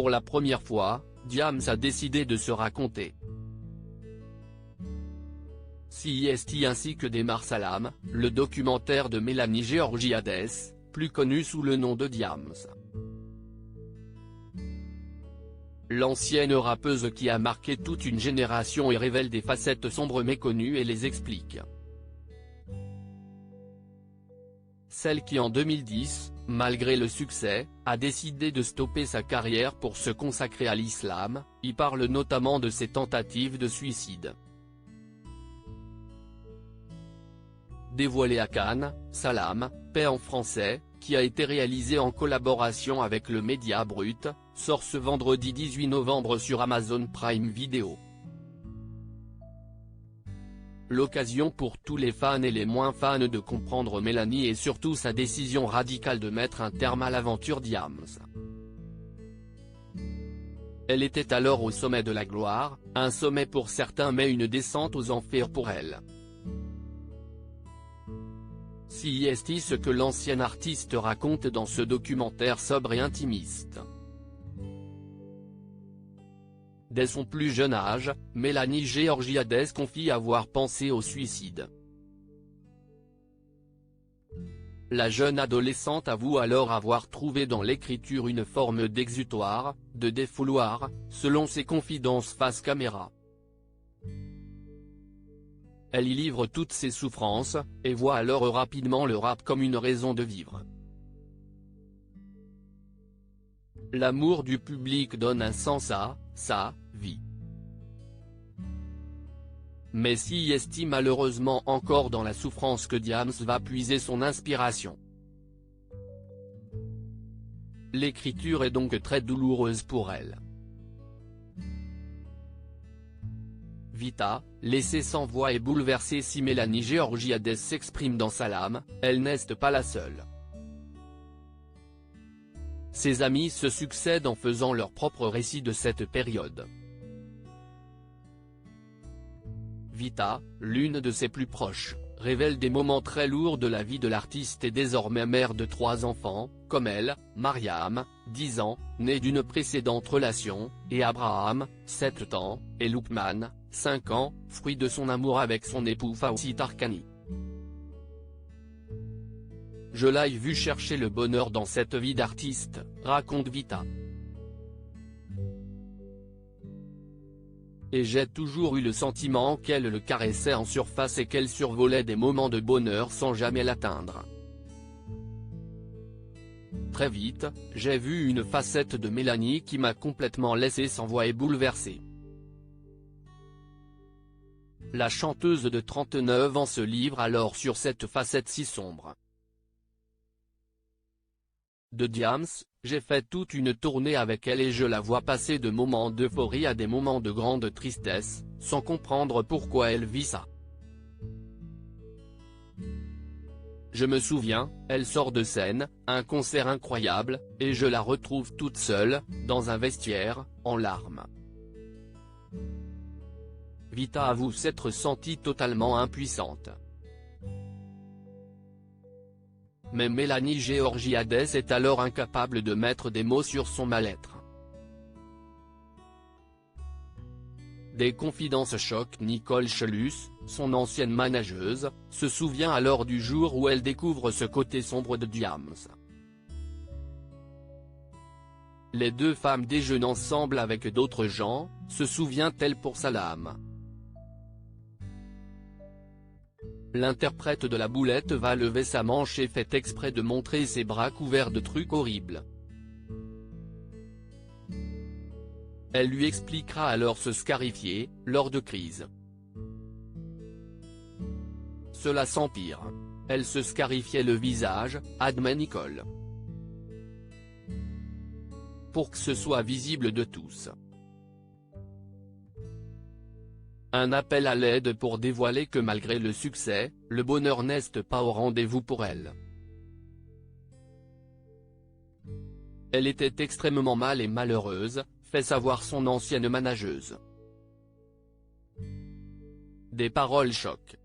pour la première fois, Diams a décidé de se raconter. CIST ainsi que Démarre Salam, le documentaire de Mélanie Georgiades, plus connue sous le nom de Diams. L'ancienne rappeuse qui a marqué toute une génération et révèle des facettes sombres méconnues et les explique. Celle qui en 2010, malgré le succès, a décidé de stopper sa carrière pour se consacrer à l'islam, y parle notamment de ses tentatives de suicide. Dévoilé à Cannes, Salam, paix en français, qui a été réalisé en collaboration avec le Média Brut, sort ce vendredi 18 novembre sur Amazon Prime Video. L'occasion pour tous les fans et les moins fans de comprendre Mélanie et surtout sa décision radicale de mettre un terme à l'aventure Diams. Elle était alors au sommet de la gloire, un sommet pour certains mais une descente aux enfers pour elle. CIST ce que l'ancienne artiste raconte dans ce documentaire sobre et intimiste. Dès son plus jeune âge, Mélanie Georgiades confie avoir pensé au suicide. La jeune adolescente avoue alors avoir trouvé dans l'écriture une forme d'exutoire, de défouloir, selon ses confidences face caméra. Elle y livre toutes ses souffrances, et voit alors rapidement le rap comme une raison de vivre. L'amour du public donne un sens à sa vie. Mais CIST malheureusement encore dans la souffrance que Diams va puiser son inspiration. L'écriture est donc très douloureuse pour elle. Vita, laissée sans voix et bouleversée. Si Mélanie Georgiades s'exprime dans Salam, elle n'est pas la seule. Ses amis se succèdent en faisant leur propre récit de cette période. Vita, l'une de ses plus proches, révèle des moments très lourds de la vie de l'artiste et désormais mère de 3 enfants, comme elle, Mariam, 10 ans, née d'une précédente relation, et Abraham, 7 ans, et Loukman, 5 ans, fruit de son amour avec son époux Fawzi Tarkani. Je l'ai vu chercher le bonheur dans cette vie d'artiste, raconte Vita. Et j'ai toujours eu le sentiment qu'elle le caressait en surface et qu'elle survolait des moments de bonheur sans jamais l'atteindre. Très vite, j'ai vu une facette de Mélanie qui m'a complètement laissé sans voix et bouleversé. La chanteuse de 39 ans se livre alors sur cette facette si sombre. De Diams, j'ai fait toute une tournée avec elle et je la vois passer de moments d'euphorie à des moments de grande tristesse, sans comprendre pourquoi elle vit ça. Je me souviens, elle sort de scène, un concert incroyable, et je la retrouve toute seule, dans un vestiaire, en larmes. Vita avoue s'être sentie totalement impuissante. Mais Mélanie Georgiades est alors incapable de mettre des mots sur son mal-être. Des confidences choquent. Nicole Chelus, son ancienne manageuse, se souvient alors du jour où elle découvre ce côté sombre de Diams. Les 2 femmes déjeunent ensemble avec d'autres gens, se souvient-elle pour Salam. L'interprète de la boulette va lever sa manche et fait exprès de montrer ses bras couverts de trucs horribles. Elle lui expliquera alors se scarifier, lors de crises. Cela s'empire. Elle se scarifiait le visage, admet Nicole. Pour que ce soit visible de tous. Un appel à l'aide pour dévoiler que malgré le succès, le bonheur n'est pas au rendez-vous pour elle. Elle était extrêmement mal et malheureuse, fait savoir son ancienne manageuse. Des paroles choquent.